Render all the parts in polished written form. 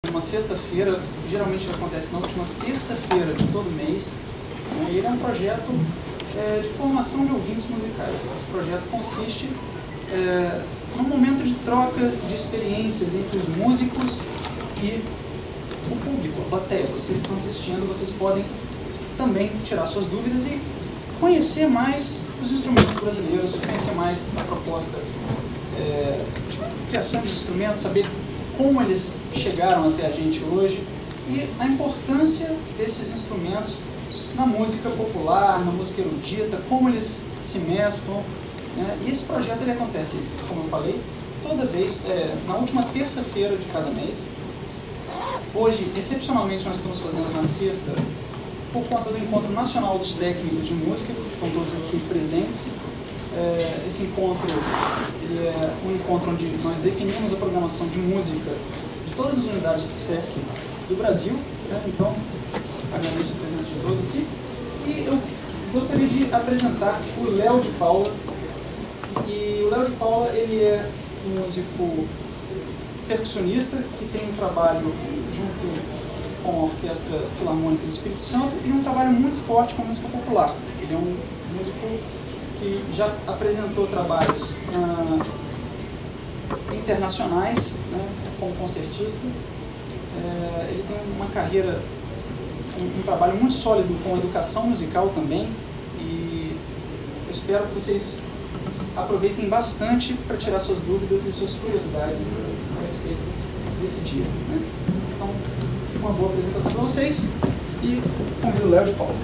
numa sexta-feira, geralmente acontece na última terça-feira de todo mês. E ele é um projeto de formação de ouvintes musicais. Esse projeto consiste num momento de troca de experiências entre os músicos e o público, a plateia. Vocês estão assistindo, vocês podem também tirar suas dúvidas e conhecer mais os instrumentos brasileiros, conhecer mais a proposta de criação de instrumentos, saber como eles chegaram até a gente hoje e a importância desses instrumentos na música popular, na música erudita, como eles se mesclam. E esse projeto ele acontece, como eu falei, toda vez, na última terça-feira de cada mês. Hoje, excepcionalmente, nós estamos fazendo na sexta, por conta do Encontro Nacional dos Técnicos de Música, estão todos aqui presentes. Esse encontro ele é um encontro onde nós definimos a programação de música de todas as unidades do SESC do Brasil. Então, agradeço a presença de todos aqui. E eu gostaria de apresentar o Léo de Paula. E o Léo de Paula ele é um músico percussionista que tem um trabalho junto com a Orquestra Filarmônica do Espírito Santo e um trabalho muito forte com a música popular. Ele é um músico que já apresentou trabalhos internacionais, como concertista. Ele tem uma carreira, um trabalho muito sólido com a educação musical também, e eu espero que vocês aproveitem bastante para tirar suas dúvidas e suas curiosidades a respeito desse dia. Então, uma boa apresentação para vocês e convido o Léo de Paula.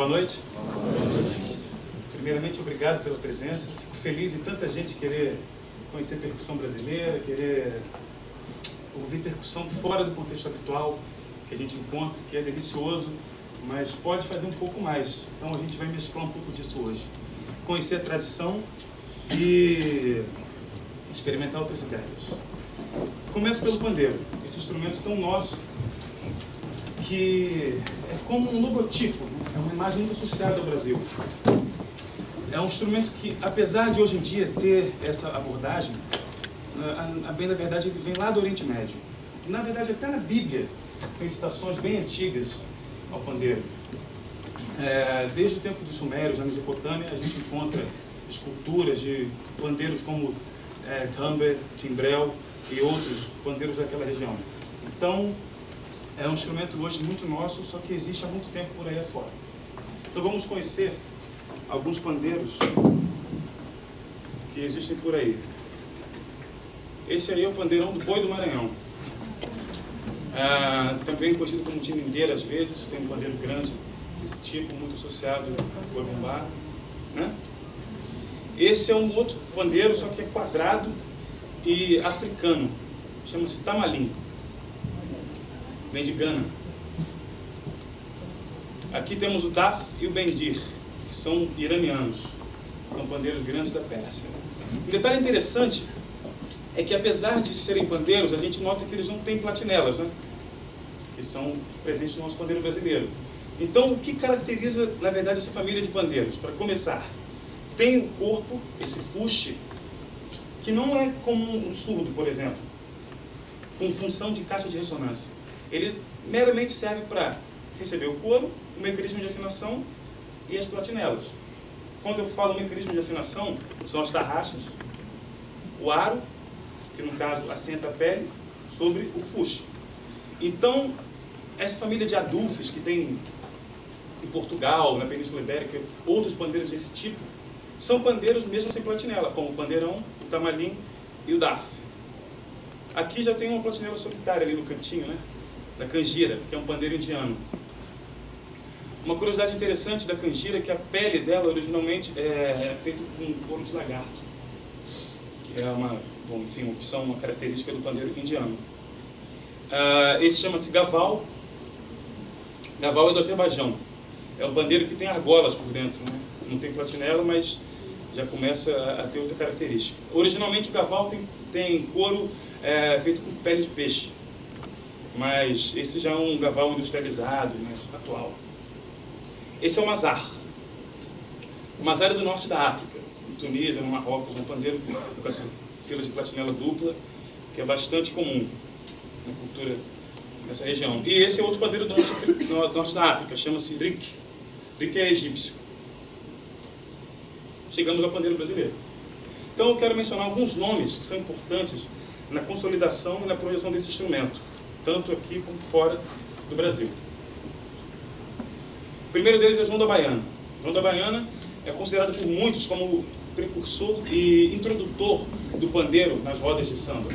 Boa noite. Primeiramente, obrigado pela presença. Fico feliz em tanta gente querer conhecer percussão brasileira, querer ouvir percussão fora do contexto habitual que a gente encontra, que é delicioso, mas pode fazer um pouco mais. Então a gente vai mesclar um pouco disso hoje. Conhecer a tradição e experimentar outras ideias. Começo pelo pandeiro, esse instrumento tão nosso, que é como um logotipo, é uma imagem muito associada ao Brasil. É um instrumento que, apesar de hoje em dia ter essa abordagem, a bem da verdade ele vem lá do Oriente Médio. Na verdade, até na Bíblia tem citações bem antigas ao pandeiro. Desde o tempo dos Sumérios, na Mesopotâmia, a gente encontra esculturas de pandeiros como tamber, timbrel e outros pandeiros daquela região. Então, é um instrumento hoje muito nosso, só que existe há muito tempo por aí afora. Então vamos conhecer alguns pandeiros que existem por aí. Esse aí é o pandeirão do Boi do Maranhão. Também conhecido como tinindeira às vezes, tem um pandeiro grande desse tipo, muito associado ao boi bumbá, né? Esse é um outro pandeiro, só que é quadrado e africano. Chama-se tamalim. Vem de Gana. Aqui temos o daf e o bendir, que são iranianos. São pandeiros grandes da Pérsia. Um detalhe interessante é que, apesar de serem pandeiros, a gente nota que eles não têm platinelas, né? Que são presentes no nosso pandeiro brasileiro. Então, o que caracteriza, na verdade, essa família de pandeiros? Para começar, tem o corpo, esse fuste, que não é como um surdo, por exemplo, com função de caixa de ressonância. Ele meramente serve para receber o coro, o mecanismo de afinação e as platinelas. Quando eu falo mecanismo de afinação, são as tarraxas, o aro, que no caso assenta a pele, sobre o fuste. Então, essa família de adufes que tem em Portugal, na Península Ibérica, outros pandeiros desse tipo, são pandeiros mesmo sem platinela, como o pandeirão, o tamalim e o daf. Aqui já tem uma platinela solitária ali no cantinho, né? Da canjira, que é um pandeiro indiano. Uma curiosidade interessante da canjira é que a pele dela originalmente é feita com couro de lagarto, que é uma opção, uma característica do pandeiro indiano. Esse chama-se gaval. Gaval é do Azerbaijão. É um pandeiro que tem argolas por dentro, né? Não tem platinela, mas já começa a ter outra característica. Originalmente o gaval tem couro feito com pele de peixe, mas esse já é um gaval industrializado, mais atual. Esse é o mazar. O mazar é do norte da África, em Tunísia, no Marrocos, um pandeiro com essa fila de platinela dupla, que é bastante comum na cultura nessa região. E esse é outro pandeiro do norte da África, chama-se rik. Rik é egípcio. Chegamos ao pandeiro brasileiro. Então eu quero mencionar alguns nomes que são importantes na consolidação e na projeção desse instrumento, tanto aqui como fora do Brasil. O primeiro deles é João da Baiana. João da Baiana é considerado por muitos como o precursor e introdutor do pandeiro nas rodas de samba.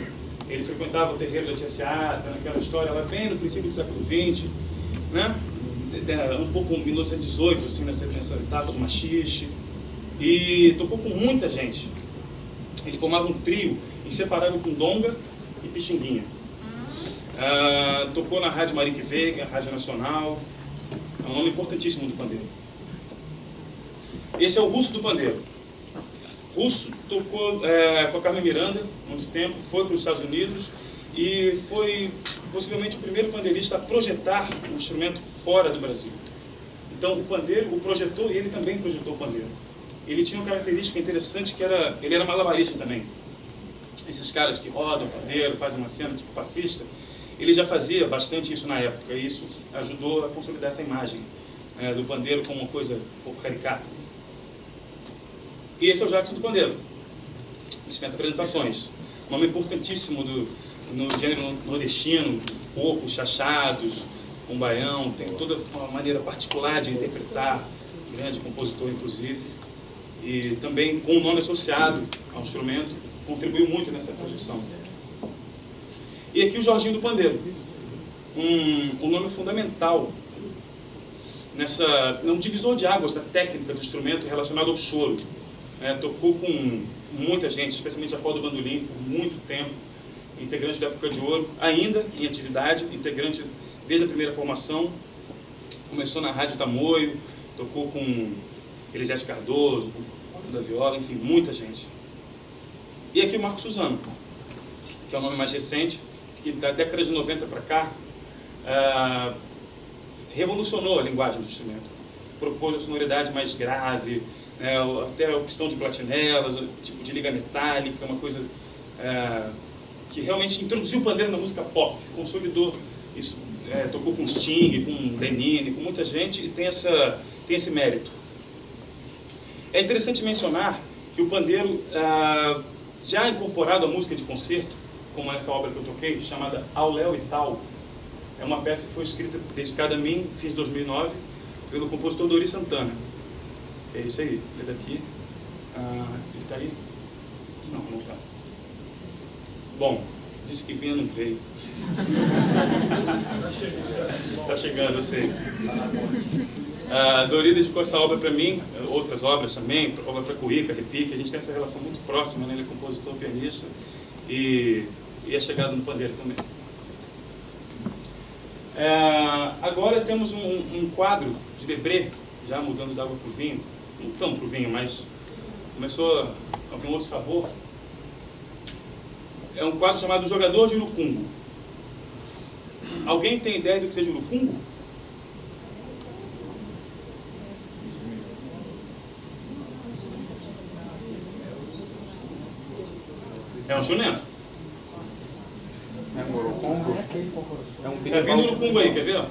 Ele frequentava o terreiro da Tia Seata, naquela história lá bem no princípio do século XX, né? Um pouco em 1918, assim, nessa etapa do machixe, e tocou com muita gente. Ele formava um trio inseparável com donga e pixinguinha. Tocou na Rádio Marique Veiga, Rádio Nacional. É um nome importantíssimo do pandeiro. Esse é o Russo do pandeiro. Russo tocou com a Carmen Miranda há muito tempo, foi para os Estados Unidos e foi possivelmente o primeiro pandeirista a projetar o instrumento fora do Brasil. Então o pandeiro o projetou e ele também projetou o pandeiro. Ele tinha uma característica interessante que ele era malabarista também. Esses caras que rodam o pandeiro, fazem uma cena tipo passista, ele já fazia bastante isso na época e isso ajudou a consolidar essa imagem do pandeiro como uma coisa um pouco caricata. E esse é o Jackson do pandeiro. Dispensa apresentações. Um nome importantíssimo no gênero nordestino, cocos, chachados, um baião, tem toda uma maneira particular de interpretar, grande compositor inclusive, e também com o nome associado ao instrumento, contribuiu muito nessa projeção. E aqui o Jorginho do pandeiro, um nome fundamental num divisor de águas da técnica do instrumento relacionado ao choro. Tocou com muita gente, especialmente Jacó do bandolim, por muito tempo, integrante da Época de Ouro, ainda em atividade, integrante desde a primeira formação, começou na Rádio Tamoio, tocou com Elisete Cardoso, com Paulo da Viola, enfim, muita gente. E aqui o Marco Suzano, que é o nome mais recente, que da década de 90 para cá, revolucionou a linguagem do instrumento, propôs a sonoridade mais grave, até a opção de platinelas, tipo de liga metálica, uma coisa que realmente introduziu o pandeiro na música pop, consolidou isso, tocou com Sting, com Lenine, com muita gente, e tem esse mérito. É interessante mencionar que o pandeiro, já incorporado à música de concerto, como essa obra que eu toquei, chamada Ao Léo e Tal, é uma peça que foi escrita, dedicada a mim, fiz em 2009, pelo compositor Dori Santana. É isso aí, ele é daqui. Ele está aí? Não, não está. Bom, disse que vinha, não veio. Está chegando, eu sei. Dori dedicou essa obra para mim, outras obras também, obra para Cuíca, Repique. A gente tem essa relação muito próxima, né? Ele é compositor, pianista e é chegado no pandeiro também. Agora temos um quadro de Debré, já mudando da água para o vinho, não tão para o vinho, mas começou a vir um outro sabor. É um quadro chamado Jogador de Urucungo. Alguém tem ideia do que seja urucungo? É um chunento. É um urucungo? É um Tá berimbau. vindo o urucungo aí, quer ver? Ó?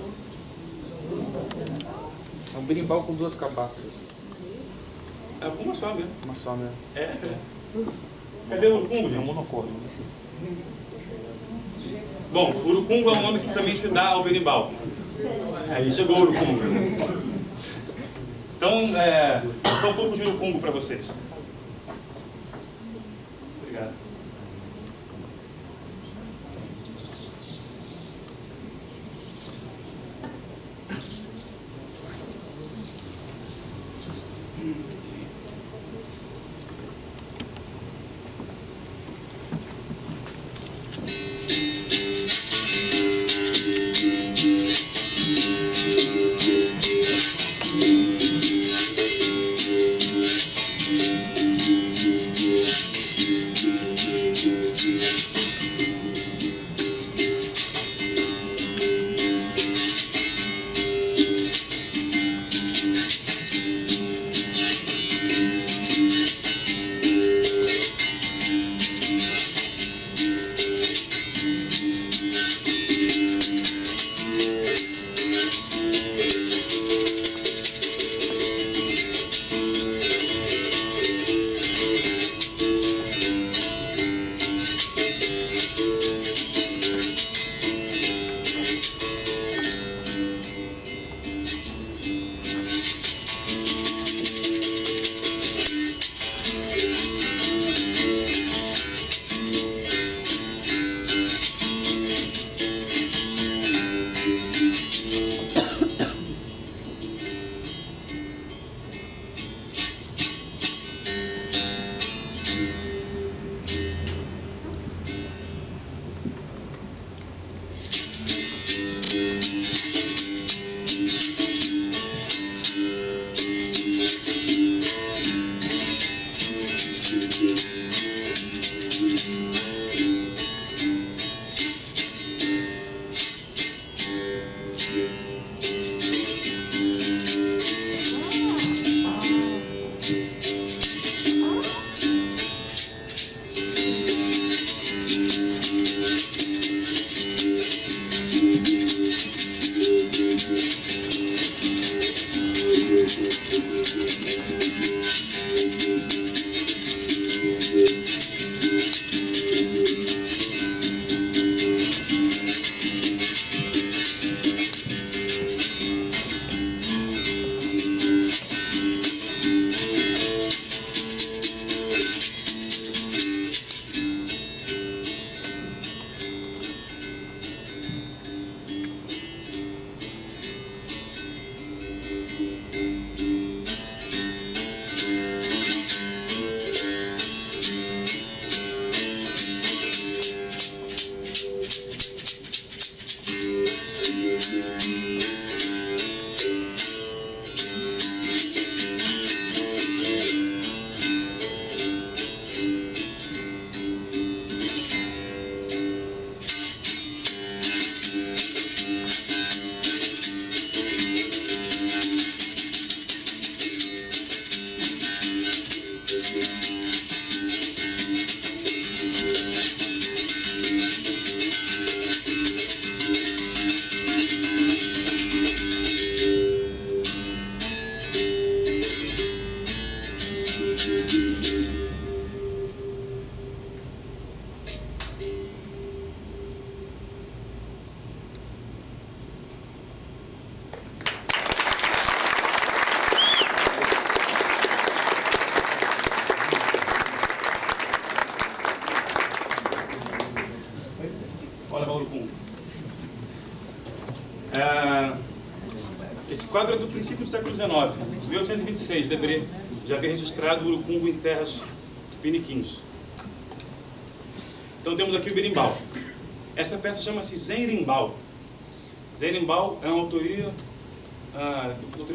É um berimbau com duas cabaças. É uma só mesmo. Uma só mesmo. Cadê o urucungo, gente? É um monocórdio. Bom, urucungo é um nome que também se dá ao berimbau. Aí chegou o urucungo. Então, um pouco de urucungo para vocês. Obrigado. Olha o urucum. Esse quadro é do princípio do século XIX, 1826, Debré já havia registrado o urucungo em terras tupiniquins. Então temos aqui o berimbau. Essa peça chama-se Zenrimbau. Zenrimbau é uma autoria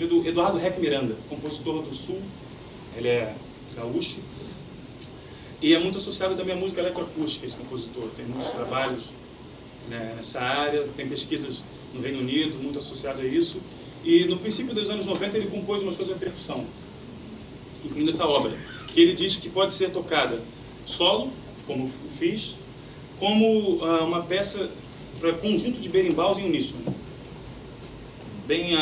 do Eduardo Reck Miranda, compositor do Sul. Ele é gaúcho e é muito associado também à música eletroacústica, esse compositor. Tem muitos trabalhos, né, nessa área, tem pesquisas no Reino Unido, muito associado a isso. E no princípio dos anos 90 ele compôs umas coisas de percussão, incluindo essa obra, que ele diz que pode ser tocada solo, como eu fiz, como uma peça para conjunto de berimbaus em uníssono, bem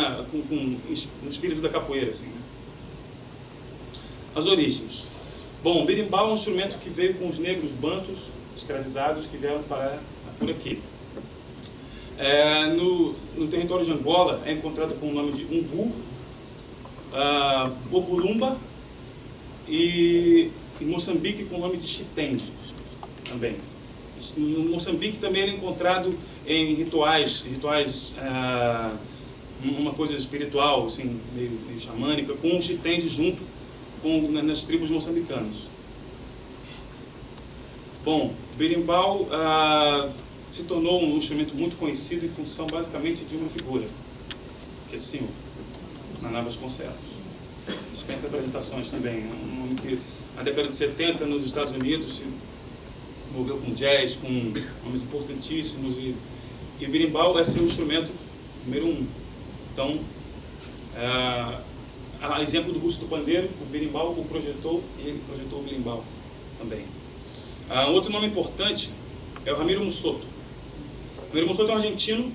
no espírito da capoeira, assim, né? As origens. Bom, o berimbau é um instrumento que veio com os negros bantus escravizados que vieram parar por aqui. No território de Angola é encontrado com o nome de umbu, bobulumba, e em Moçambique com o nome de chitende também. No Moçambique também é encontrado em rituais, uma coisa espiritual, assim, meio xamânica, com o chitende junto nas tribos moçambicanas. Bom, o berimbau se tornou um instrumento muito conhecido em função basicamente de uma figura, que é esse senhor, Naná Vasconcelos. Dispensa apresentações também. Na década de 70, nos Estados Unidos, se envolveu com jazz, com nomes importantíssimos, e o berimbau é seu instrumento número 1. Então, a exemplo do Russo do Pandeiro, o berimbau o projetou e ele projetou o berimbau também. Outro nome importante é o Ramiro Mussoto. O Ramiro Mussoto é um argentino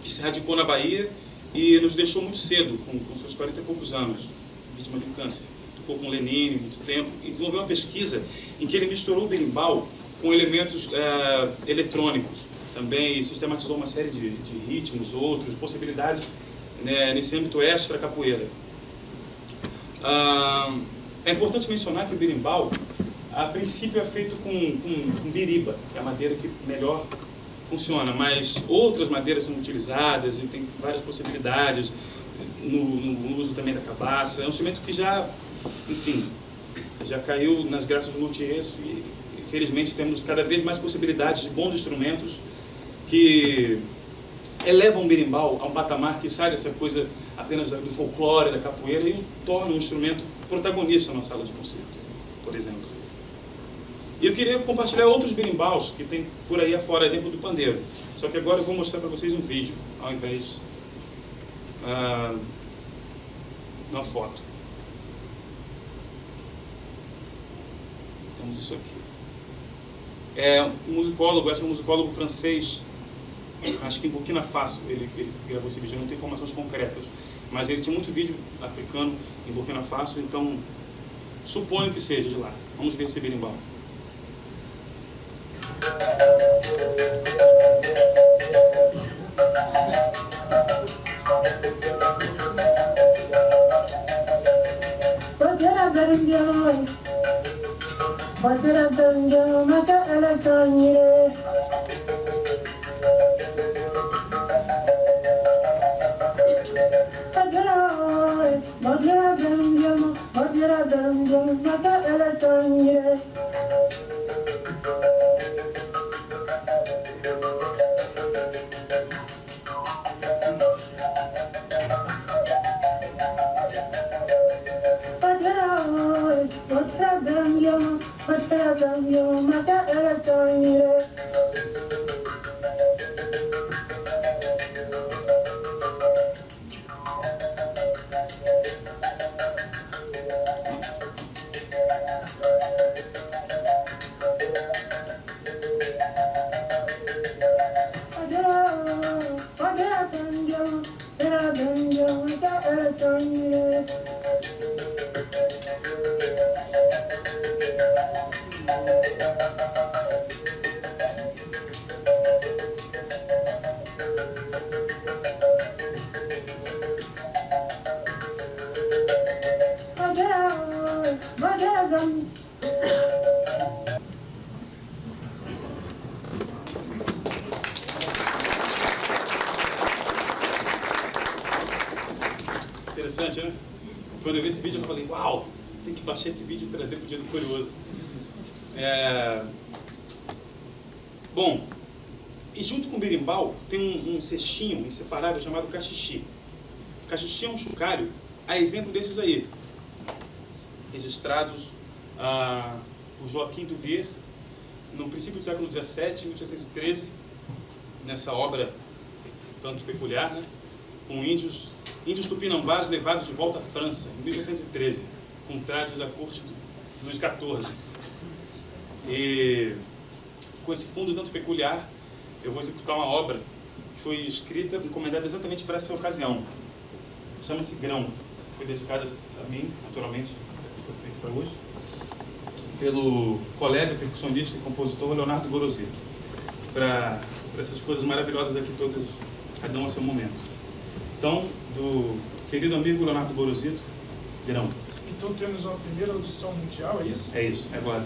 que se radicou na Bahia e nos deixou muito cedo, com seus 40 e poucos anos, vítima de um câncer. Tocou com Lenine muito tempo e desenvolveu uma pesquisa em que ele misturou o berimbau com elementos eletrônicos também, e sistematizou uma série de ritmos, outros, possibilidades, né, nesse âmbito extra capoeira. É importante mencionar que o berimbau, a princípio, é feito com biriba, que é a madeira que melhor funciona, mas outras madeiras são utilizadas e tem várias possibilidades no uso também da cabaça. É um instrumento que já, enfim, já caiu nas graças do luthier e, infelizmente, temos cada vez mais possibilidades de bons instrumentos que elevam o berimbau a um patamar que sai dessa coisa apenas do folclore, da capoeira, e torna um instrumento protagonista na sala de concerto, por exemplo. E eu queria compartilhar outros berimbaus que tem por aí afora, exemplo do pandeiro. Só que agora eu vou mostrar para vocês um vídeo, ao invés de uma foto. Temos isso aqui. É um musicólogo, acho que é um musicólogo francês, acho que em Burkina Faso ele gravou esse vídeo, não tem informações concretas, mas ele tinha muito vídeo africano em Burkina Faso, então suponho que seja de lá. Vamos ver esse berimbau. interessante, né? Quando eu vi esse vídeo eu falei, uau, tem que baixar esse vídeo e trazer para o Dia do Curioso. Bom, e junto com o berimbau tem um cestinho inseparável chamado cachixi. O cachixi é um chocalho, a exemplo desses aí, registrados por Joaquim Duvier no princípio do século XVII, 1813, nessa obra tanto peculiar, né? Com índios tupinambás levados de volta à França, em 1813, com trajes da corte do Luís XIV. E com esse fundo tanto peculiar, eu vou executar uma obra que foi escrita, encomendada exatamente para essa ocasião. Chama-se Grão. Foi dedicada a mim, naturalmente, foi feita para hoje, pelo colega percussionista e compositor Leonardo Gorosito, para essas coisas maravilhosas aqui todas, cada um a seu momento. Então, do querido amigo Leonardo Gorosito, Grão. Então temos uma primeira audição mundial, é isso? É isso, é agora.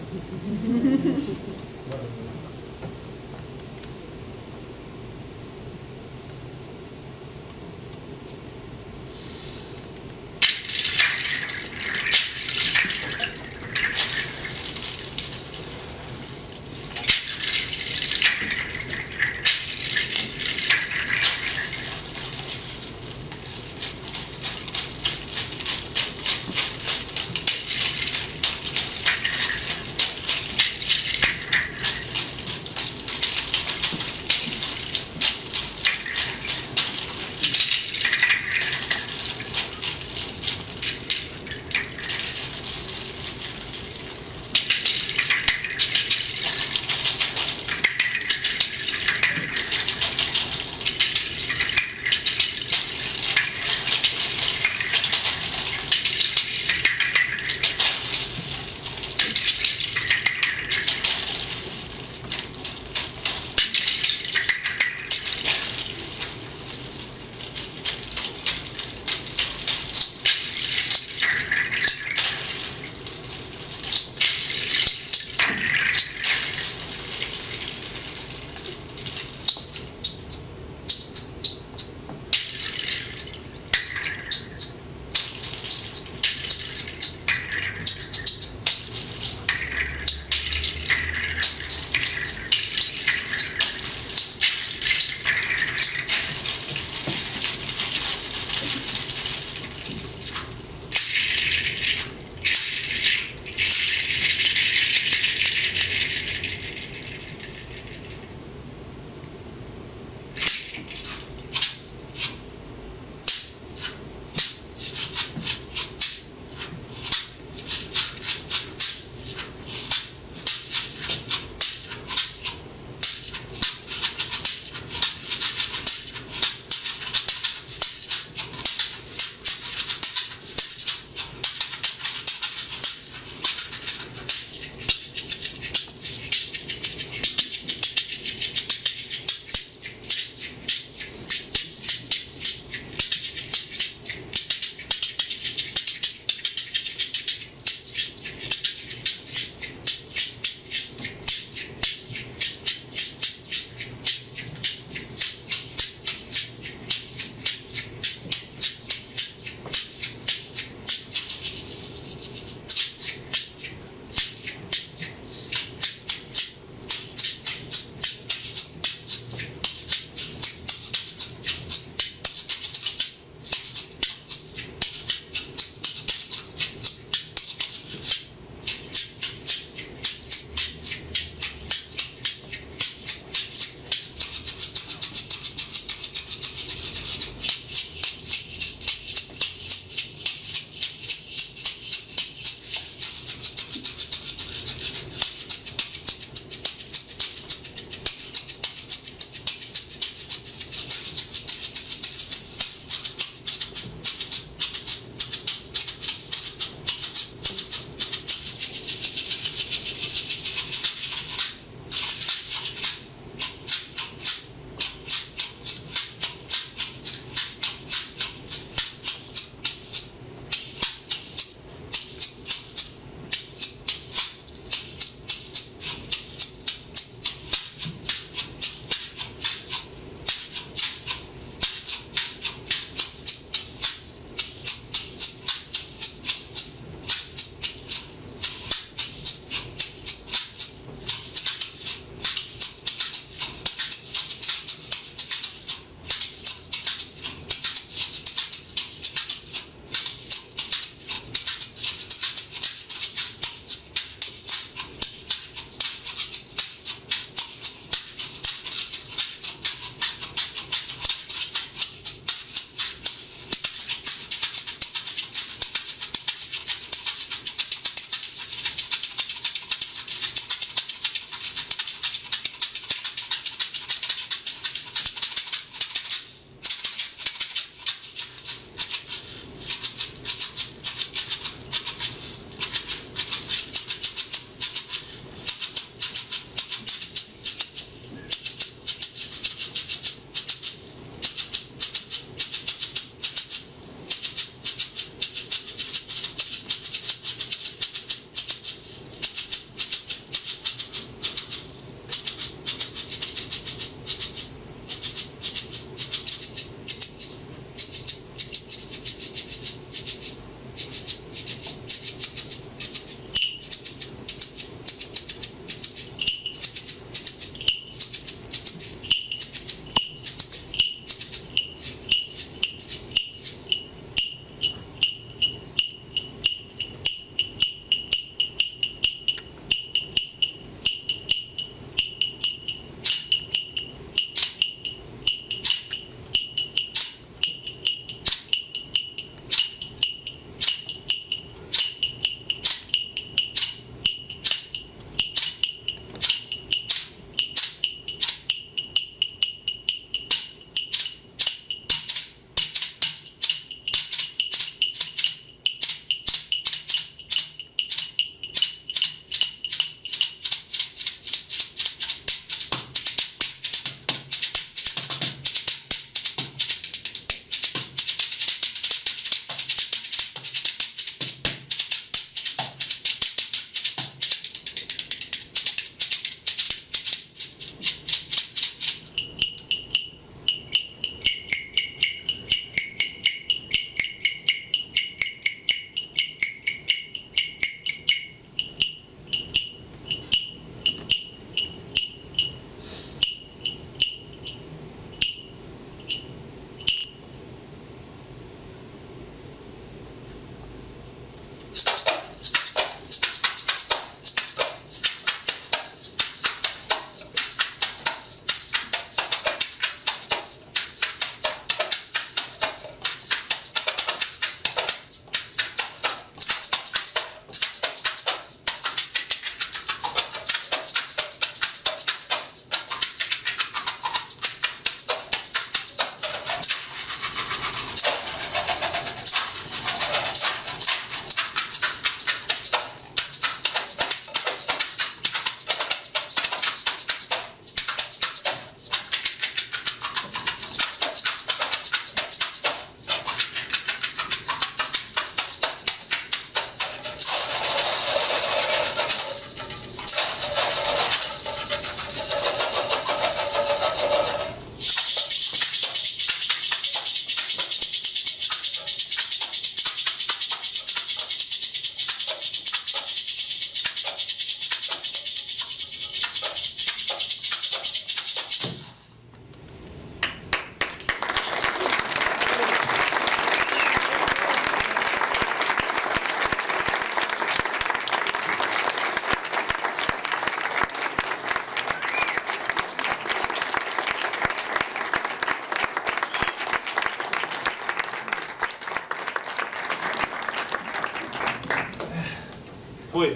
Foi.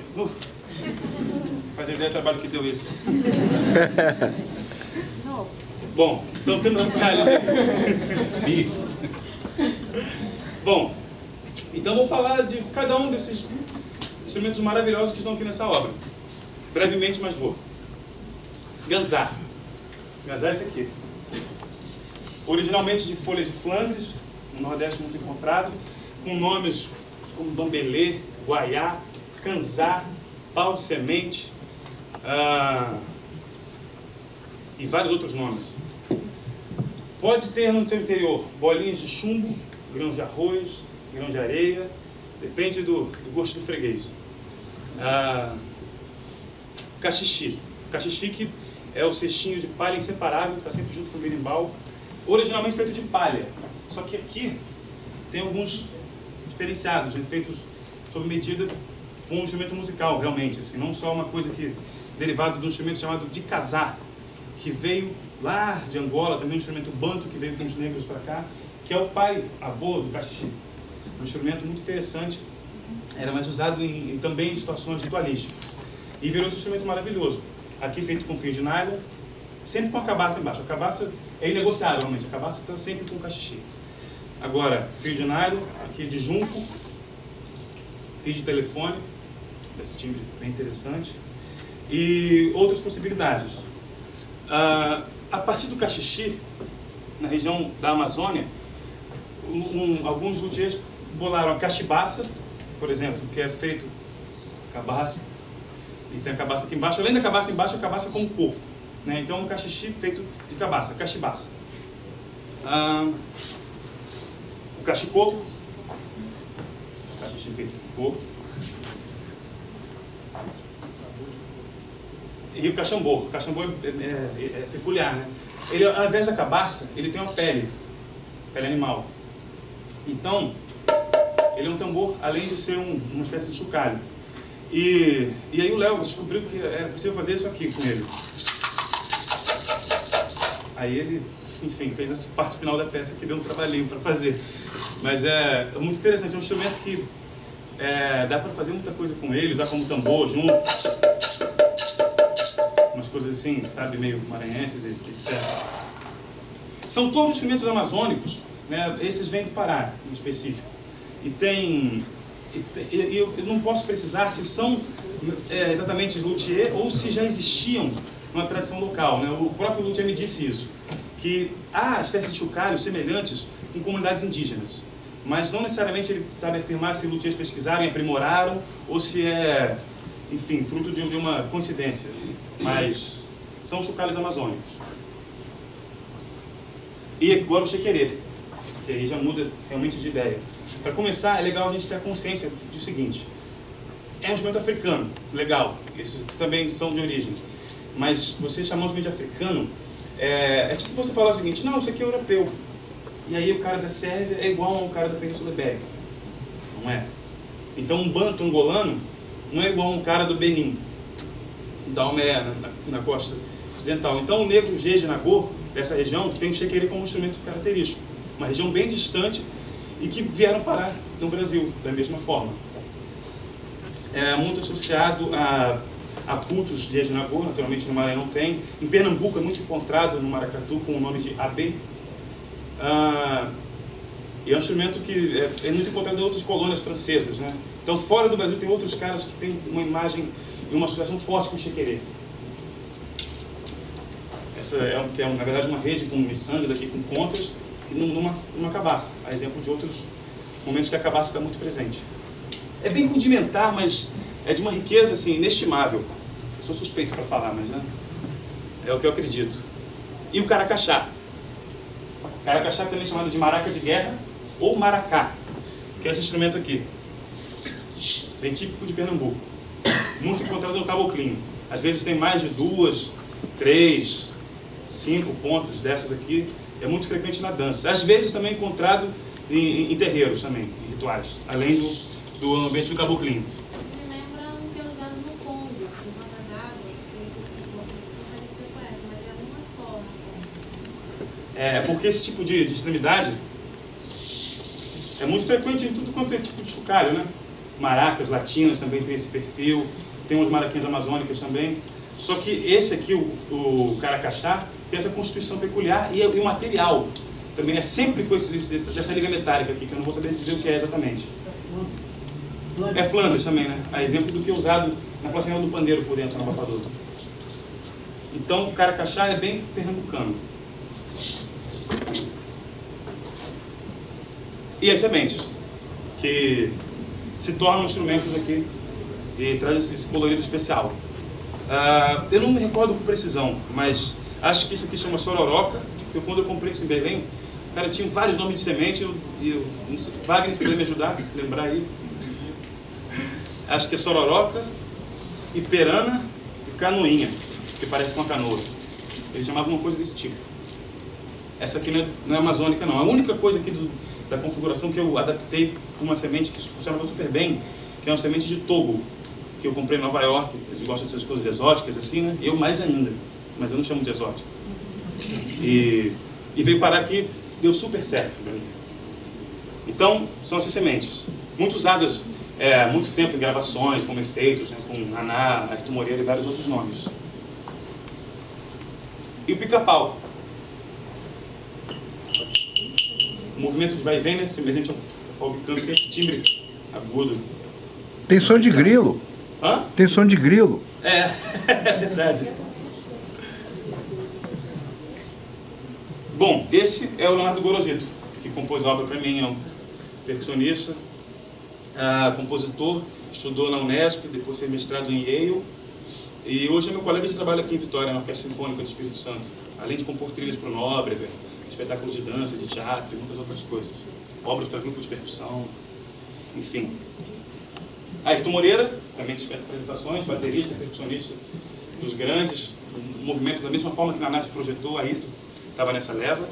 Fazer ideia do trabalho que deu isso. Bom, então temos chocalhos. Bom, então vou falar de cada um desses instrumentos maravilhosos que estão aqui nessa obra. Brevemente, mas vou. Ganzá. Ganzá é esse aqui. Originalmente de folha de Flandres, no Nordeste muito encontrado, com nomes como bambelê, guaiá, canzá, pau de semente e vários outros nomes. Pode ter no seu interior bolinhas de chumbo, grãos de arroz, grãos de areia, depende do gosto do freguês. Cachixi. Cachixi que é o cestinho de palha inseparável, está sempre junto com o berimbau, originalmente feito de palha. Só que aqui tem alguns diferenciados, feitos sob medida com um instrumento musical, realmente. Assim, não só uma coisa que derivado de um instrumento chamado de casar, que veio lá de Angola, também um instrumento banto que veio com os negros para cá, que é o pai, avô do cachixi. Um instrumento muito interessante, era mais usado também em situações ritualísticas. E virou esse instrumento maravilhoso. Aqui feito com fio de nylon, sempre com a cabaça embaixo. A cabaça é inegociável, realmente. A cabaça está sempre com o cachixi. Agora, fio de nylon, aqui de junco, fio de telefone, desse timbre bem interessante, e outras possibilidades. A partir do cachixi, na região da Amazônia, alguns luthiers bolaram a cachibaça, por exemplo, que é feito cabaça, e tem a cabaça aqui embaixo. Além da cabaça embaixo, a cabaça como corpo, né? Então, um cachixi feito de cabaça, cachibaça. O cachecô, cachixi feito de coco. E o caxambor. O caxambor é peculiar, né? Ele, ao invés da cabaça, ele tem uma pele animal. Então, ele é um tambor, além de ser uma espécie de chocalho. E aí o Léo descobriu que era possível fazer isso aqui com ele. Aí ele, enfim, fez essa parte final da peça que deu um trabalhinho para fazer. Mas é muito interessante, é um instrumento que dá para fazer muita coisa com ele, usar como tambor junto. Umas coisas assim, sabe, meio maranhenses, etc. São todos instrumentos amazônicos, né? Esses vêm do Pará, em específico. E eu não posso precisar se são exatamente luthier ou se já existiam numa tradição local, né? O próprio luthier me disse isso, que há espécies de chocalhos semelhantes com comunidades indígenas, mas não necessariamente ele sabe afirmar se luthiers pesquisaram e aprimoraram ou se é, enfim, fruto de uma coincidência, mas são chocalhos amazônicos. E agora o chequerê, que aí já muda realmente de ideia. Para começar, é legal a gente ter a consciência do seguinte: é um instrumento africano, legal, esses também são de origem, mas você chamar um instrumento de africano é tipo você falar o seguinte: não, isso aqui é europeu, e aí o cara da Sérvia é igual a um cara da Península Ibérica. Não é. Então um banto angolano não é igual a um cara do Benin, então na costa ocidental. Então o negro Jeje Nagô, dessa região, tem o chequerê como instrumento característico, uma região bem distante e que vieram parar no Brasil da mesma forma. É muito associado a cultos de Jeje Nagô, naturalmente no Maranhão tem. Em Pernambuco é muito encontrado no maracatu com o nome de abê. E é um instrumento que é muito encontrado em outras colônias francesas, né? Então fora do Brasil tem outros caras que têm uma imagem e uma associação forte com o chequerê. Essa que é na verdade uma rede com miçangas aqui, com contras, numa cabaça, a exemplo de outros momentos que a cabaça está muito presente. É bem rudimentar, mas é de uma riqueza assim, inestimável. Eu sou suspeito para falar, mas é o que eu acredito. E o caracaxá. Caracaxá também é chamado de maraca de guerra ou maracá, que é esse instrumento aqui, bem típico de Pernambuco, muito encontrado no caboclinho. Às vezes tem mais de 2, 3, 5 pontas dessas aqui. É muito frequente na dança. Às vezes também encontrado em terreiros também, em rituais, além do ambiente do caboclinho. Me lembra um que é usado no Congo, em roda d'água, que parecia com essa, mas é uma só. É porque esse tipo de extremidade é muito frequente em tudo quanto é tipo de chocalho, né? maracas latinas também tem esse perfil, tem umas maraquinhas amazônicas também. Só que esse aqui, o caracaxá, tem essa constituição peculiar e o material também é sempre com essa liga metálica aqui, que eu não vou saber dizer o que é exatamente. É Flandres também, né? A exemplo do que é usado na platina do pandeiro por dentro, no abafador. Então, o caracaxá é bem pernambucano. E as sementes, que se tornam instrumentos aqui e trazem esse colorido especial. Eu não me recordo com precisão, mas acho que isso aqui chama sororoca, porque quando eu comprei isso em Belém, cara, tinha vários nomes de semente, e não sei, Wagner, se puder me ajudar, lembrar aí. Acho que é sororoca, iperana e canoinha, que parece com uma canoa. Eles chamavam uma coisa desse tipo. Essa aqui não é amazônica, não. A única coisa aqui da configuração que eu adaptei com uma semente que funcionava super bem, que é uma semente de togo, que eu comprei em Nova York. Eles gostam dessas coisas exóticas assim, né? Eu mais ainda, mas eu não chamo de exótico. E veio parar aqui, deu super certo para mim. Então, são essas sementes, muito usadas há muito tempo em gravações, como efeitos, né, com Naná, Ayrton Moreira e vários outros nomes. E o pica-pau. O movimento de vai e vem, né, semelhante ao pau picando, tem esse timbre agudo. Tem som de grilo. Hã? Tem som de grilo. É verdade. Bom, esse é o Leonardo Gorosito, que compôs a obra para mim, é um percussionista, compositor, estudou na Unesp, depois fez mestrado em Yale, e hoje é meu colega de trabalho aqui em Vitória, na Orquestra Sinfônica do Espírito Santo, além de compor trilhas para o Nóbrega, espetáculos de dança, de teatro e muitas outras coisas, obras para grupo de percussão, enfim. Ayrton Moreira, também que fez apresentações, baterista, percussionista dos grandes, um movimento da mesma forma que Naná se projetou, Ayrton estava nessa leva.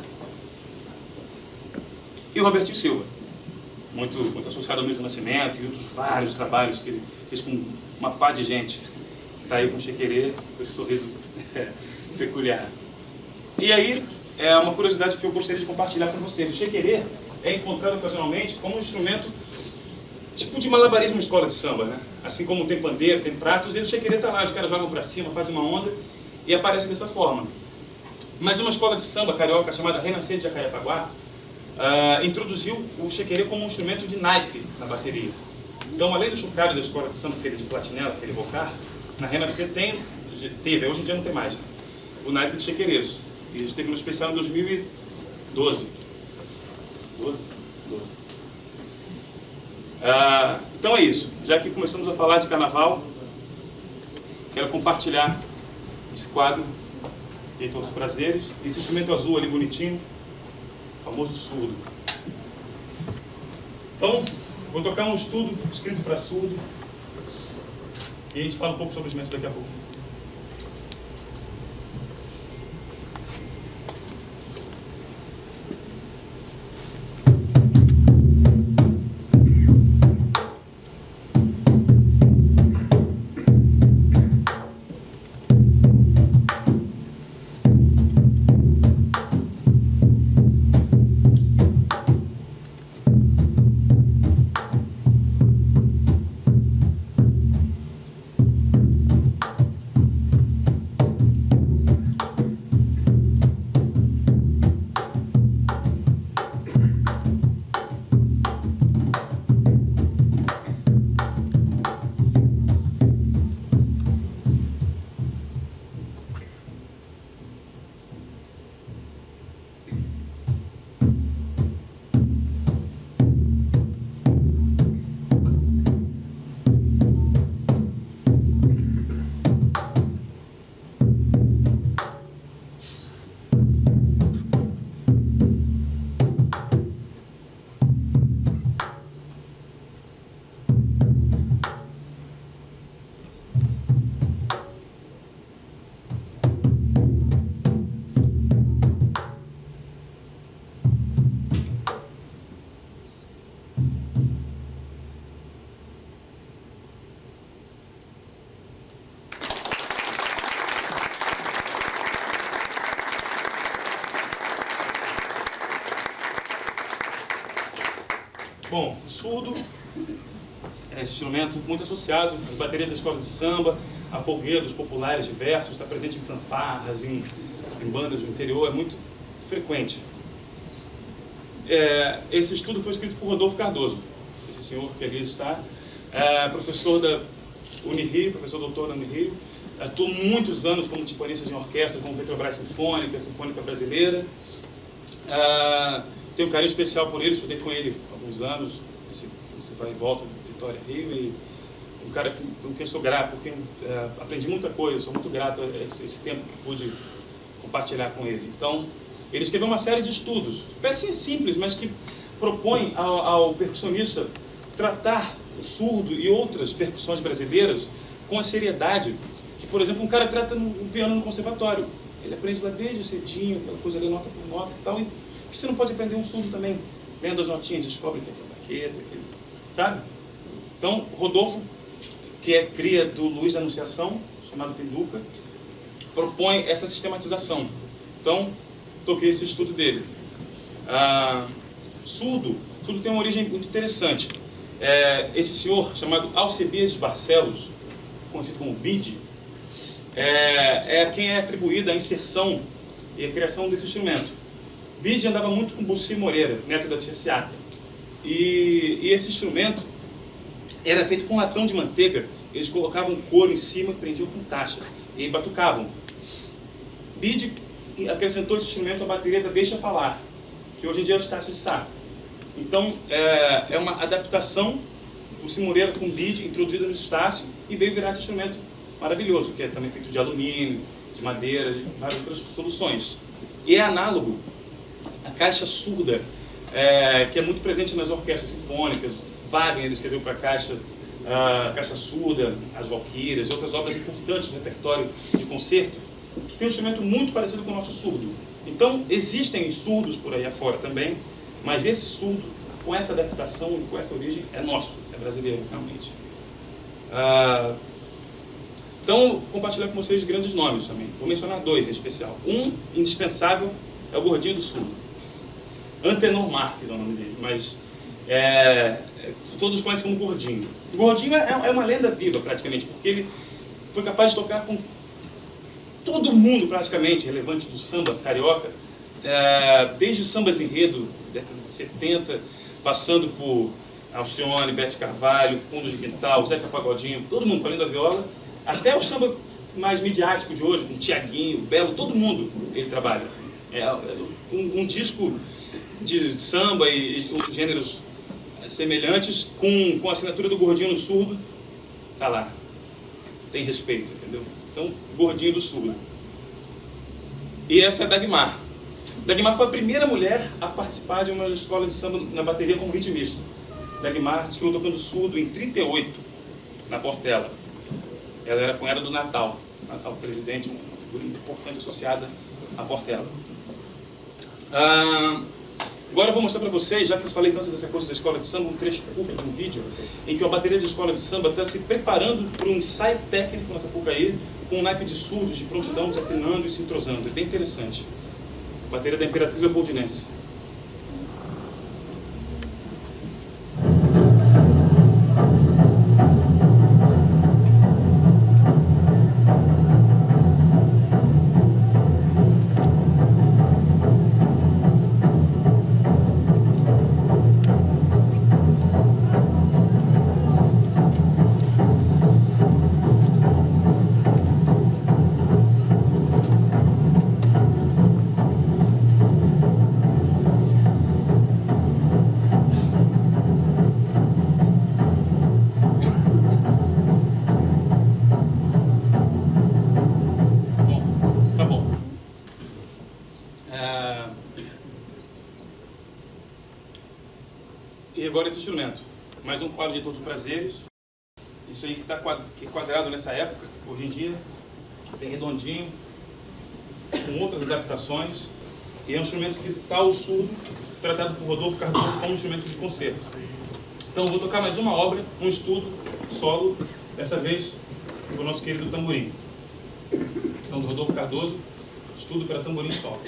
E o Robertinho Silva, muito associado ao Milton Nascimento e outros vários trabalhos que ele fez com uma pá de gente. Está aí com o Chequerê, com esse sorriso peculiar. E aí, é uma curiosidade que eu gostaria de compartilhar com vocês. O Chequerê é encontrado ocasionalmente como um instrumento tipo de malabarismo em escola de samba, né? Assim como tem pandeiro, tem pratos, às vezes o Chequerê está lá, os caras jogam para cima, fazem uma onda e aparece dessa forma. Mas uma escola de samba carioca chamada Renascer de Jacarepaguá introduziu o chequerê como um instrumento de naipe na bateria. Então, além do chocalho da escola de samba, aquele de platinela, aquele bocar, na Renascer teve, hoje em dia não tem mais, né? O naipe de chequerês. E a gente teve no especial em 2012. 12? Então é isso. Já que começamos a falar de carnaval, quero compartilhar esse quadro de Todos os Prazeres. Esse instrumento azul ali bonitinho, o famoso surdo. Então, vou tocar um estudo escrito para surdo e a gente fala um pouco sobre o instrumento daqui a pouco. Bom, surdo esse instrumento muito associado às baterias da escola de samba, a folguedos populares diversos, está presente em fanfarras, em bandas do interior, é muito frequente. Esse estudo foi escrito por Rodolfo Cardoso, esse senhor que ali está, professor da Unirio, professor doutor da Unirio, atuou muitos anos como timpanista em orquestra, como Petrobras Sinfônica, Sinfônica Brasileira. Tenho um carinho especial por ele, estudei com ele há alguns anos, esse vai e volta de Vitória Rio, e um cara com quem sou grato, porque aprendi muita coisa, sou muito grato a esse tempo que pude compartilhar com ele. Então, ele escreveu uma série de estudos, pecinhas simples, mas que propõem ao percussionista tratar o surdo e outras percussões brasileiras com a seriedade que, por exemplo, um cara trata o piano no conservatório. Ele aprende lá desde cedinho, aquela coisa ali, nota por nota e tal, e que você não pode aprender um surdo também, lendo as notinhas, descobre que é baqueta, sabe? Então, Rodolfo, que é cria do Luiz da Anunciação, chamado Pinduca, propõe essa sistematização. Então, toquei esse estudo dele. Surdo tem uma origem muito interessante. Esse senhor, chamado Alcebiades Barcelos, conhecido como Bide, quem é atribuída a inserção e a criação desse instrumento. Bide andava muito com Bussi Moreira, neto da tia Seata. E esse instrumento era feito com latão de manteiga. Eles colocavam couro em cima e prendiam com taxa. E batucavam. Bide acrescentou esse instrumento à bateria da Deixa Falar, que hoje em dia é o taxa de saco. Então, é uma adaptação do Bussi Moreira com Bide, introduzida no Estácio, e veio virar esse instrumento maravilhoso, que é também feito de alumínio, de madeira, de várias outras soluções. E é análogo à caixa surda, que é muito presente nas orquestras sinfônicas. Wagner escreveu para a caixa surda, as Valquírias, outras obras importantes do repertório de concerto, que tem um instrumento muito parecido com o nosso surdo. Então, existem surdos por aí afora também, mas esse surdo, com essa adaptação e com essa origem, é nosso, é brasileiro, realmente. Então, compartilhar com vocês grandes nomes também. Vou mencionar dois em especial. Um, indispensável, é o Gordinho do Surdo. Antenor Marques é o nome dele, mas todos conhecem como Gordinho. O Gordinho é uma lenda viva, praticamente, porque ele foi capaz de tocar com todo mundo, praticamente, relevante do samba carioca, desde os sambas enredo, década de 70, passando por Alcione, Bete Carvalho, Fundo de Quintal, Zeca Pagodinho, todo mundo, Paulinho da Viola, até o samba mais midiático de hoje, com Tiaguinho, Belo, todo mundo ele trabalha. Um disco de samba e gêneros semelhantes, com a assinatura do Gordinho no Surdo, tá lá. Tem respeito, entendeu? Então, Gordinho do Surdo. E essa é a Dagmar. Dagmar foi a primeira mulher a participar de uma escola de samba na bateria como ritmista. Dagmar desfilou tocando surdo em 38, na Portela. Ela era cunhada do Natal Presidente, uma figura importante associada à Portela. Agora eu vou mostrar para vocês, já que eu falei tanto dessa coisa da escola de samba, um trecho curto de um vídeo em que a bateria de escola de samba está se preparando para um ensaio técnico na Sapucaí, com um naipe de surdos, de prontidão, desafinando e se entrosando. É bem interessante. Bateria da Imperatriz Leopoldinense. E agora esse instrumento, mais um quadro de todos os prazeres. Isso aí que está quadrado nessa época, hoje em dia, bem redondinho, com outras adaptações. E é um instrumento que está ao surdo, tratado por Rodolfo Cardoso como um instrumento de concerto. Então eu vou tocar mais uma obra, um estudo solo, dessa vez do nosso querido tamborim. Então, do Rodolfo Cardoso, estudo para tamborim solo.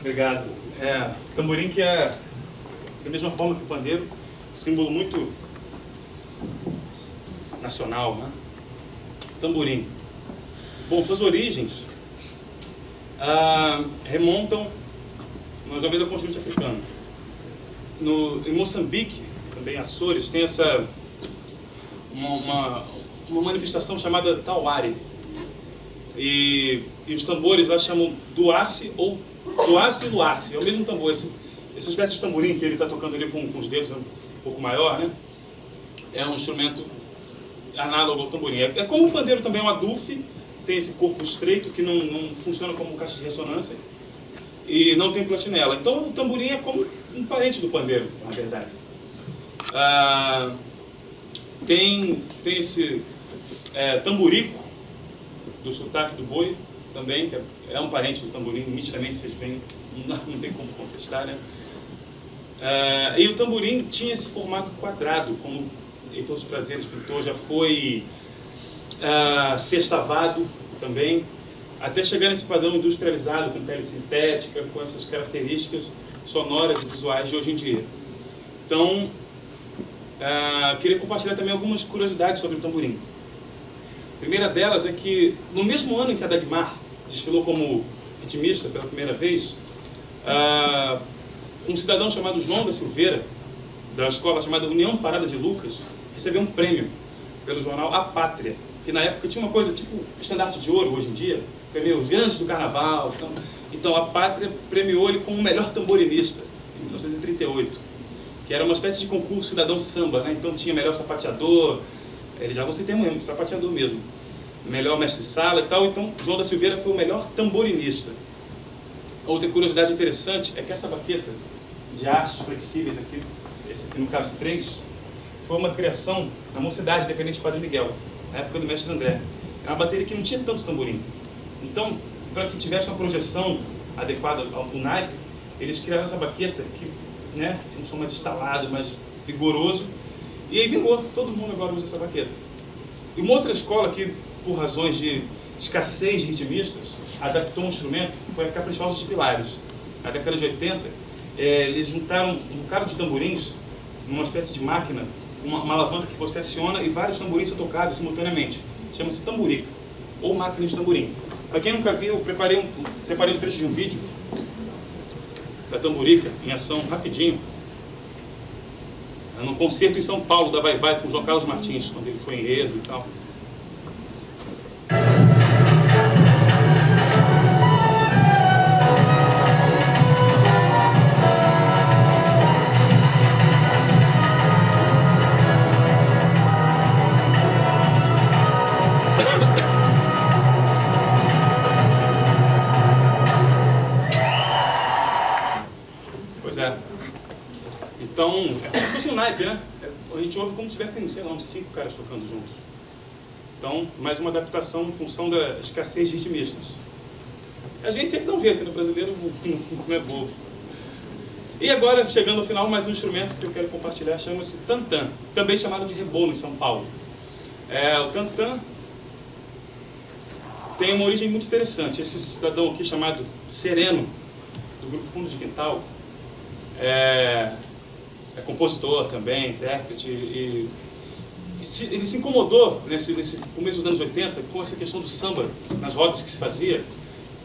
Obrigado. Tamborim, que é da mesma forma que o pandeiro, símbolo muito nacional, né? Tamborim. Bom, suas origens remontam nas jovens do continente africano. Em Moçambique, também Açores, tem uma manifestação chamada tauari. E os tambores lá chamam duace ou duace e luace, é o mesmo tambor. Essa espécie de tamborim que ele está tocando ali com os dedos um pouco maior, né? É um instrumento análogo ao tamborim. É como o pandeiro também é um adufe, tem esse corpo estreito que não funciona como caixa de ressonância e não tem platinela. Então o tamborim é como um parente do pandeiro, na verdade. Tem esse tamborico, do sotaque do boi, também, que é um parente do tamborim, nitidamente vocês veem, não tem como contestar, né? E o tamborim tinha esse formato quadrado, como Heitor dos Prazeres pintou, já foi sextavado também, até chegar nesse padrão industrializado, com pele sintética, com essas características sonoras e visuais de hoje em dia. Então, queria compartilhar também algumas curiosidades sobre o tamborim. A primeira delas é que, no mesmo ano em que a Dagmar desfilou como ritmista pela primeira vez, um cidadão chamado João da Silveira, da escola chamada União Parada de Lucas, recebeu um prêmio pelo jornal A Pátria, que na época tinha uma coisa tipo estandarte de ouro hoje em dia, prêmio os grandes do carnaval. Então A Pátria premiou ele como o melhor tamborinista, em 1938, que era uma espécie de concurso cidadão samba, né? Então tinha melhor sapateador, eles já vão ser termo mesmo, sapateador mesmo, melhor mestre-sala e tal. Então João da Silveira foi o melhor tamborinista. Outra curiosidade interessante é que essa baqueta de hastes flexíveis aqui, esse aqui no caso 3, foi uma criação na Mocidade Independente de Padre Miguel, na época do mestre André. Era uma bateria que não tinha tanto tamborim. Então, para que tivesse uma projeção adequada ao naipe, eles criaram essa baqueta que, né, tinha um som mais instalado, mais vigoroso, e aí vingou, todo mundo agora usa essa baqueta. E uma outra escola que, por razões de escassez de ritmistas, adaptou um instrumento, foi a Caprichosos de Pilares. Na década de 80, eles juntaram um bocado de tamborins numa espécie de máquina, uma alavanca que você aciona e vários tamborins são tocados simultaneamente. Chama-se tamborica, ou máquina de tamborim. Para quem nunca viu, eu separei um trecho de um vídeo da tamborica em ação, rapidinho, num concerto em São Paulo, da Vai Vai, com o João Carlos Martins, quando ele foi enredo e tal. Pois é. Então, é como se fosse um naipe, né? A gente ouve como se tivessem, sei lá, uns 5 caras tocando juntos. Então, mais uma adaptação em função da escassez de ritmistas. A gente sempre dá um jeito, né? O brasileiro não é bobo. E agora, chegando ao final, mais um instrumento que eu quero compartilhar, chama-se tantã, também chamado de rebolo em São Paulo. O tantã tem uma origem muito interessante. Esse cidadão aqui chamado Sereno, do grupo Fundo de Quintal, é compositor também, intérprete, e ele se incomodou nesse começo dos anos 80 com essa questão do samba nas rodas que se fazia,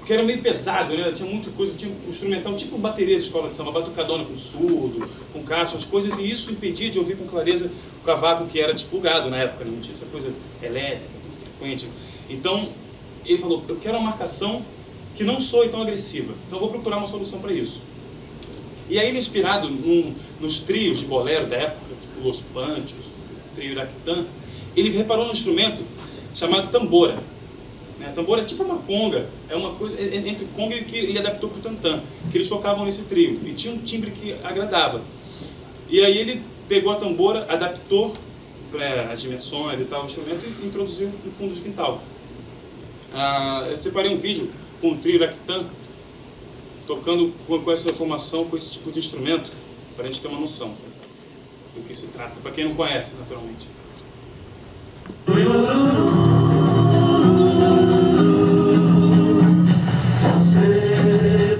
que era meio pesado, né? Tinha muita coisa, tinha um instrumental tipo bateria de escola de samba, batucadona com surdo, com caixa, as coisas, e isso impedia de ouvir com clareza o cavaco, que era tipo gado na época, né? Não tinha essa coisa elétrica, muito frequente. Então ele falou, eu quero uma marcação que não soe tão agressiva, então eu vou procurar uma solução para isso. E aí ele, inspirado nos trios de bolero da época, tipo Los Panchos, trio Iraquitã, ele reparou num instrumento chamado tambora. Tambora é tipo uma conga, é uma coisa entre conga e que ele adaptou para o tantã, que eles tocavam nesse trio, e tinha um timbre que agradava. E aí ele pegou a tambora, adaptou para as dimensões e tal, o instrumento, e introduziu no Fundo de Quintal. Eu separei um vídeo com o trio Iraquitã, tocando com essa formação, com esse tipo de instrumento, para a gente ter uma noção do que se trata, para quem não conhece, naturalmente. Você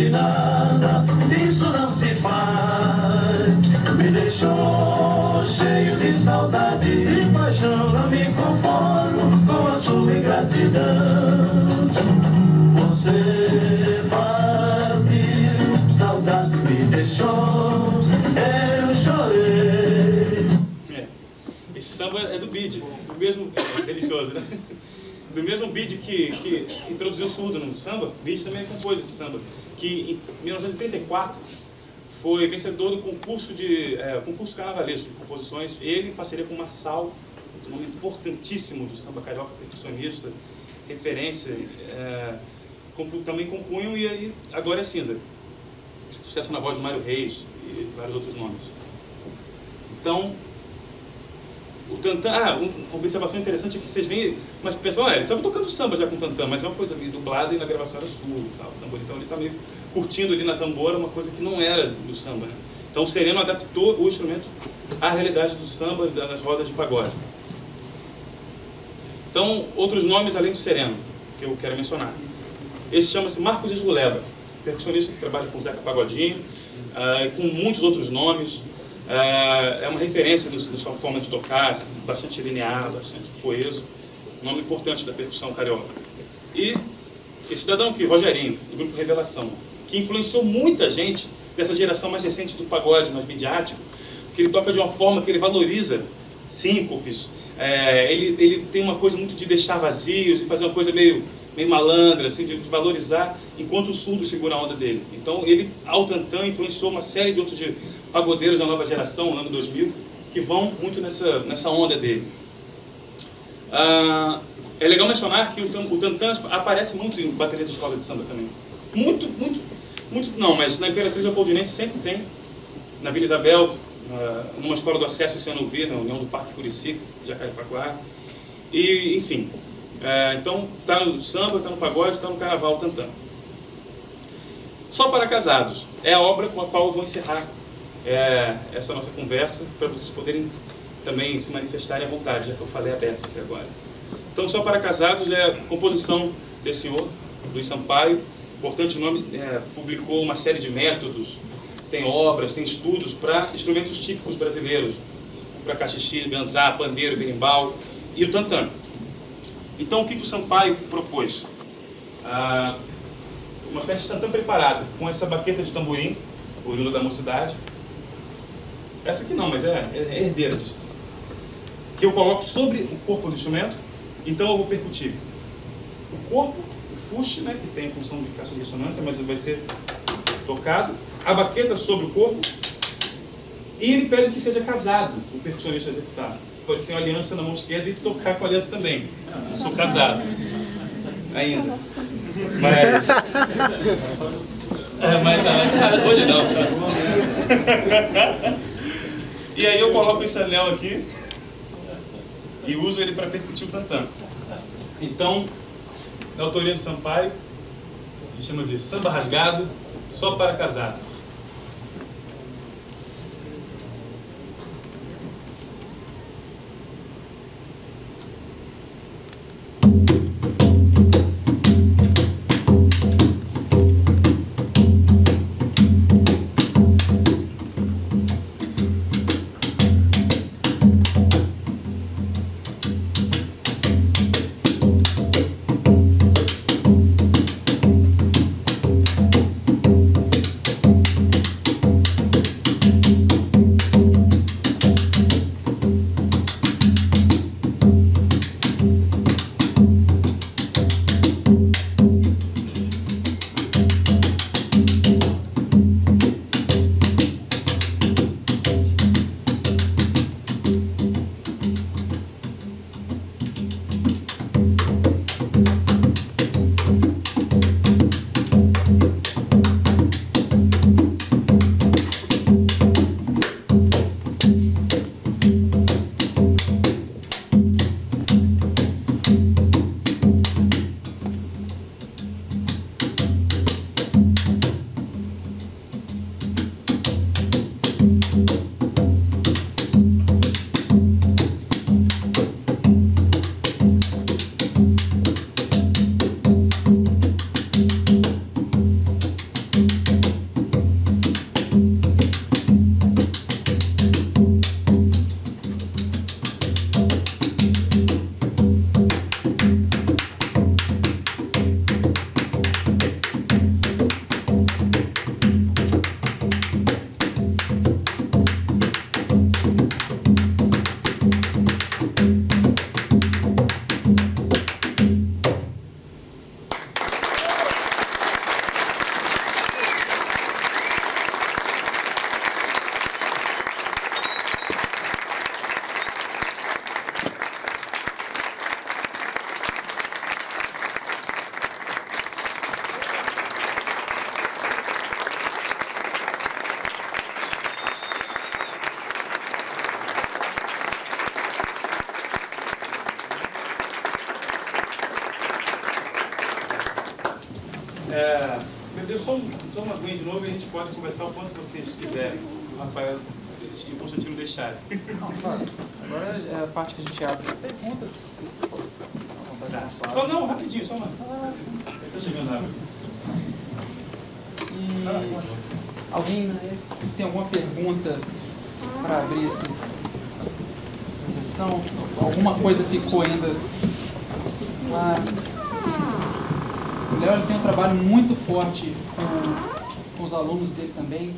de nada, isso não se faz. Me deixou cheio de saudade e paixão, não me conformo com a sua ingratidão. Você partiu, saudade me deixou, eu chorei. Esse samba é do Bide, do mesmo, delicioso, né? Do mesmo Bide que introduziu o surdo no samba. Bide também compôs esse samba, que em 1934 foi vencedor do concurso carnavalesco de composições, ele em parceria com o Marçal, um nome importantíssimo do samba carioca, percussionista, referência, também compunham, e aí agora é Cinza. Sucesso na voz de Mário Reis e vários outros nomes. Então, o tantã, uma observação interessante é que vocês veem, mas pessoal, ele estava tocando samba já com o tantã, mas é uma coisa meio dublada e na gravação era surdo e tal, então ele está meio curtindo ali na tambora uma coisa que não era do samba, né? Então o Sereno adaptou o instrumento à realidade do samba, das rodas de pagode. Então, outros nomes além do Sereno, que eu quero mencionar. Esse chama-se Marcos Esguleba, percussionista que trabalha com Zeca Pagodinho, com muitos outros nomes. É uma referência da sua forma de tocar, assim, bastante linear, bastante coeso, nome importante da percussão carioca. E esse cidadão aqui, Rogerinho, do grupo Revelação, que influenciou muita gente dessa geração mais recente do pagode, mais midiático, porque ele toca de uma forma que ele valoriza síncopes, ele tem uma coisa muito de deixar vazios e fazer uma coisa meio malandra, assim, de valorizar, enquanto o surdo segura a onda dele. Então ele, ao tantã, influenciou uma série de outros pagodeiros da nova geração, no ano 2000, que vão muito nessa onda dele. É legal mencionar que o tantã aparece muito em bateria de escola de samba também. Muito não, mas na Imperatriz Leopoldinense sempre tem, na Vila Isabel, numa escola do Acesso em Cianuvi, na União do Parque Curicica, Jacarepaguá, e enfim. Então, está no samba, está no pagode, está no carnaval, o tantã. Só para Casados é a obra com a qual eu vou encerrar essa nossa conversa, para vocês poderem também se manifestarem à vontade, já que eu falei a beça agora. Então, Só para Casados é a composição desse senhor, Luiz Sampaio, importante nome, publicou uma série de métodos, tem obras, tem estudos para instrumentos típicos brasileiros, para cachixi, ganzá, pandeiro, berimbau e o tantã. Então, o que o Sampaio propôs? Uma espécie de tantã preparado, com essa baqueta de tamborim, oriunda da mocidade. Essa aqui não, mas é herdeira disso. Que eu coloco sobre o corpo do instrumento, então eu vou percutir o corpo, o fuste, né, que tem função de caixa de ressonância, mas vai ser tocado, a baqueta sobre o corpo, e ele pede que seja casado, o percussionista executar. Pode ter uma aliança na mão esquerda e tocar com a aliança também. Eu sou casado. Ainda. Mas hoje não. Tá? E aí eu coloco esse anel aqui e uso ele para percutir o tantã. Então, da autoria do Sampaio, ele chama de Samba Rasgado, Só para Casados. Perdeu só uma aguinha de novo e a gente pode conversar o quanto vocês quiserem. O Rafael e o Constantino deixarem. Não, claro. Agora é a parte que a gente abre perguntas. Tá. Só não, rapidinho, só uma. Estou chegando rápido. E alguém tem alguma pergunta para abrir essa sessão? Alguma coisa ficou ainda clara? O Léo tem um trabalho muito forte com os alunos dele também.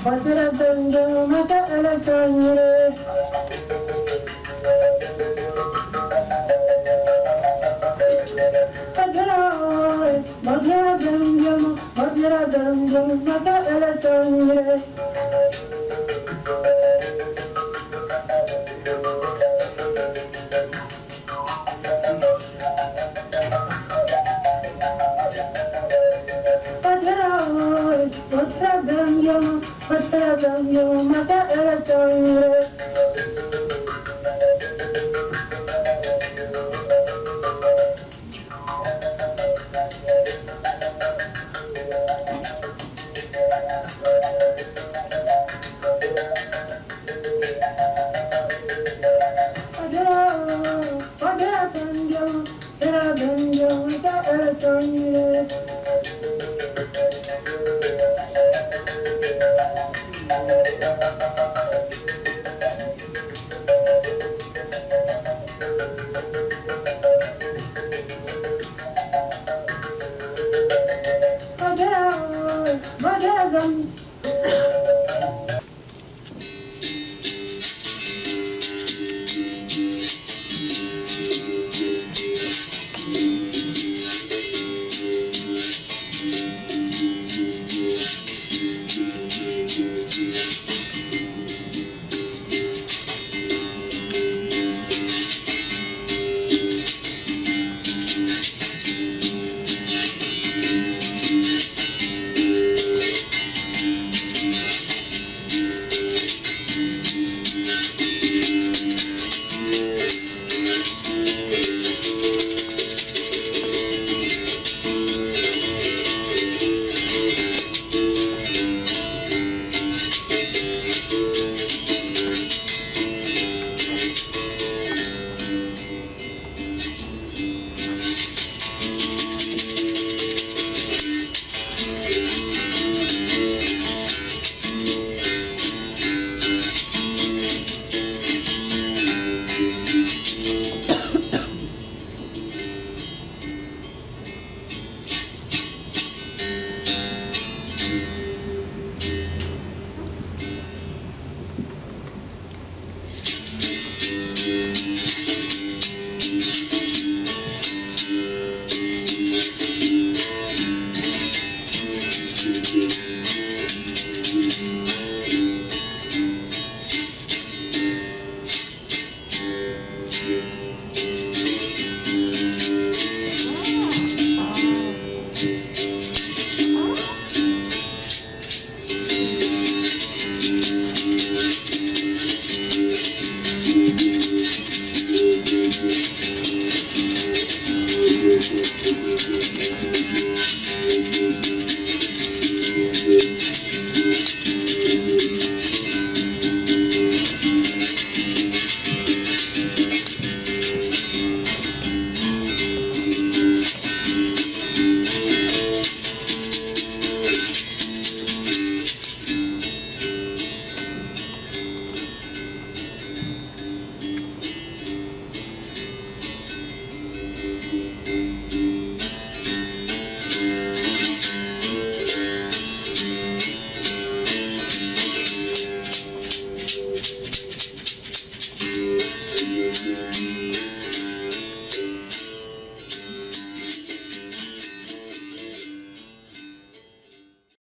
Bajara Banjo Mata Ela tá